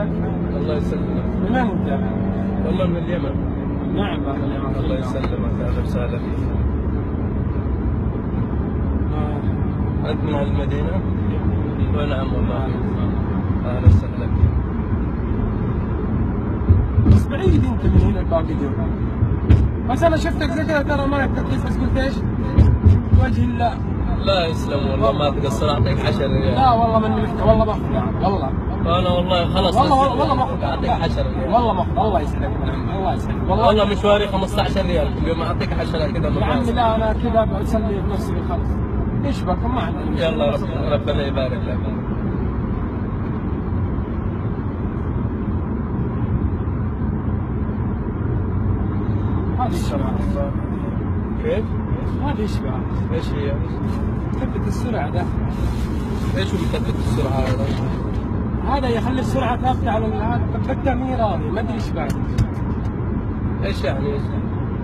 كيفك؟ الله يسلمك. من وين انت؟ والله من اليمن. نعم اهلا اليمن. الله يسلمك، اهلا وسهلا فيك. انت من اهل المدينه؟ ونعم والله. اهلا وسهلا فيك. بس بعيد انت من هنا الباقي دول. بس انا شفتك زي كذا ترى ما تركز، بس قلت ايش؟ وجه الله. لا يسلم والله، ما تقصر، اعطيك 10 ريال. لا والله من مفتح، والله باخذ والله. انا والله خلاص والله باخذ، اعطيك 10 ريال. والله باخذ. الله يسعدك يا عمي، الله يسعدك والله مشواري 15 ريال كل يوم، اعطيك 10 كذا. يا عمي لا انا كذا بسلي بنفسي خلاص. ايش بك ما عندي. يلا ربنا يبارك لك. هذه الشرع. كيف؟ هذه الشرع. ايش هي؟ مثبت السرعة ده. ايش هو مثبت السرعة هذا؟ هذا يخلي السرعة ثابتة على هذا، ثبتها مي راضي، ما ادري ايش بعد. ايش يعني؟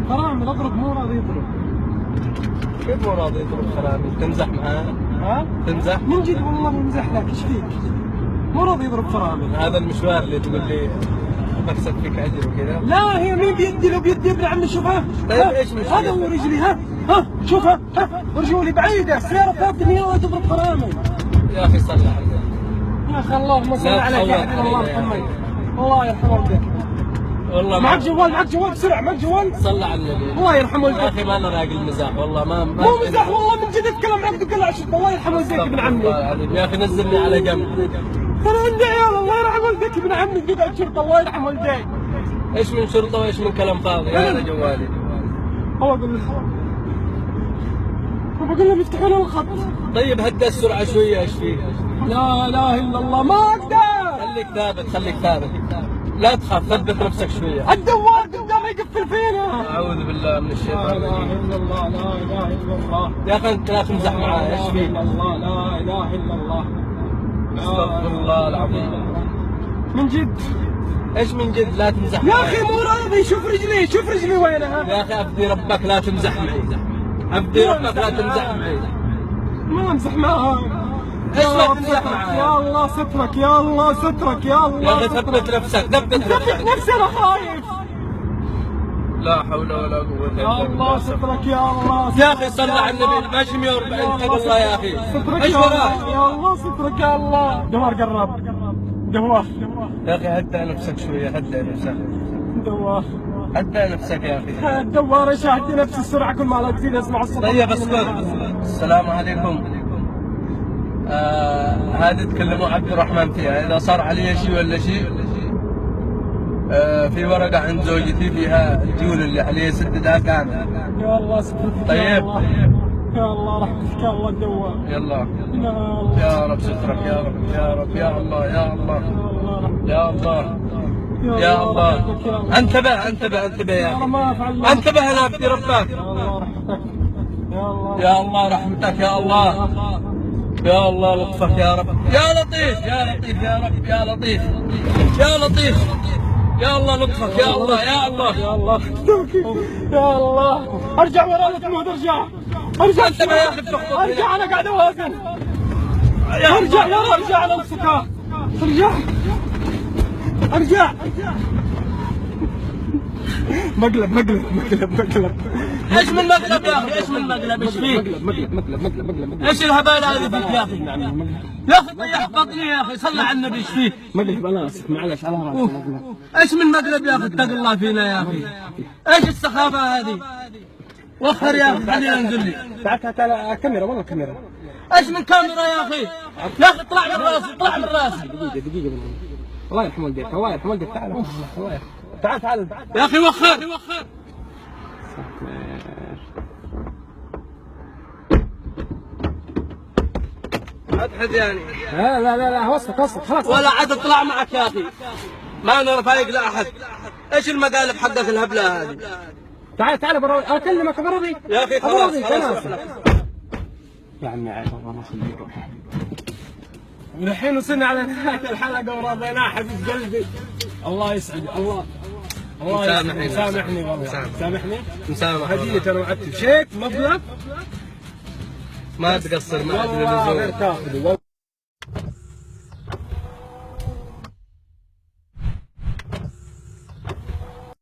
فرامل اضرب مو راضي يضرب. كيف مو راضي يضرب فرامل؟ تمزح معاه؟ ها؟ تمزح؟ من جد والله بمزح لك، ايش فيك؟ مو راضي يضرب فرامل. هذا المشوار اللي تقول لي بكسب فيك اجر وكذا؟ لا هي مين بيدي، لو بيدي ابن عمي شوفها. طيب ايش مشكلة؟ هذا هو رجلي، ها شوفها، رجولي بعيدة، السيارة ثابتة مي راضي تضرب فرامل. يا اخي صل على النبي. يا اخي اللهم صل عليك يا حبيبي الله محمد. الله يرحم والديك. والله معك جوال، معك جوال بسرعة، معك جوال. صل على النبي. الله يرحم والديك. يا اخي ما انا راقي المزاح والله، ما مو مزح والله من جد اتكلم معك بكل عشق. الله يرحم والديك ابن عمي. يا اخي نزلني على جنب. انا عندي عيال، الله يرحم والديك ابن عمي قطع شرطة، الله يرحم والديك. ايش من شرطة وايش من كلام فاضي؟ هذا جوالي. هو اقول له بقول لهم يفتحوا لنا الخط. طيب هدى السرعة شوية، ايش فيك؟ لا اله الا الله ما اقدر. خليك ثابت، خليك ثابت، لا تخاف، ثبت نفسك شوية. الدوار قدامه يقفل فينا. أعوذ بالله من الشيطان لا الرجيم. اله الا الله، لا اله الا الله. يا أخي أنت لا تمزح معاي، إيش فيك؟ لا اله الا الله. استغفر الله العظيم. من جد. إيش من جد؟ لا تمزح يا معاي. اخي مو راضي، شوف رجلي، شوف رجلي وينها. يا أخي أفدي ربك لا تمزح معي. أفدي ربك لا تمزح معي. ما امزح معها. إيش ما تمزح معاي؟ يا الله سترك، يا الله سترك، يا الله. يا أخي ثبت نفسك، ثبت ثبت نفسك. نفسي انا خايف. لا حول ولا قوة إلا يا الله بالله. سترك، يا الله. يا أخي صل على النبي، ماشي 140 اتق الله يا أخي. سترك إيش يا وراك؟ الله، يا الله سترك يا الله. دوار قرب، دوار يا أخي هدى نفسك شوية، هدى نفسك. دوار. هدى نفسك يا أخي. الدوار ايش اهدي نفسي السرعه كل ما لا تزيد اسمع الصوت. طيب اسكت. السلام عليكم. هذه تكلموا عبد الرحمن فيها، اذا صار علي شيء ولا شيء في ورقه عند زوجتي فيها الديون اللي علي سددها كامل. يا الله سترك. طيب. يا الله، يا الله رحمتك يا الله الدوار. يلا يا الله، يا رب سترك، يا رب يا رب يا الله يا الله يا الله يا الله يا الله. انتبه انتبه انتبه يا اخي، ما افعل. انتبه انا ابدي ربك. يا الله رحمتك، يا الله. يا الله رحمتك، يا الله يا الله لطفك يا رب، يا لطيف يا لطيف يا رب، يا لطيف يا لطيف، يا الله لطفك، يا الله يا الله يا الله يا الله. ارجع ورا لا تموت، ارجع ارجع. انت ما ياخذ تخطط. ارجع انا قاعد اوازن. ارجع يا رب، ارجع على امسكها. ارجع ارجع. مقلب مقلب مقلب مقلب. ايش من مقلب يا اخي؟ ايش من مقلب؟ ايش فيك؟ مقلب مقلب مقلب مقلب. ايش الهبال هذه فيك يا اخي؟ يا اخي طيح بطني يا اخي، صل على النبي، ايش فيك؟ مقلب انا اسف، معلش على راسي. ايش من مقلب يا اخي؟ اتق الله فينا يا اخي. ايش السخافه هذه؟ وخر يا اخي، بعدين انزل لي. تعال كاميرا والله كاميرا. ايش من كاميرا يا اخي؟ يا اخي اطلع من راسي، اطلع من راسي. دقيقة الله يرحم والديك، الله يرحم والديك. تعال الله يرحم. تعال يا اخي وخر. ابحث يعني. لا وصلت خلاص. ولا عاد اطلع معك يا اخي، ما انا رفايق لاحد. ايش المقالب حقك الهبله هذه؟ تعال براوي، اكلمك براوي يا اخي خلاص خلاص. يا عمي عايش الله ما يخليك. الحين وصلنا على نهاية الحلقة ورضيناها حبيب قلبي. الله يسعدك. الله سامحني والله. سامحني. مسامح. هدية انا وعدت بشيك مبلغ ما تقصر معك والله غير للزوم. تاخذه.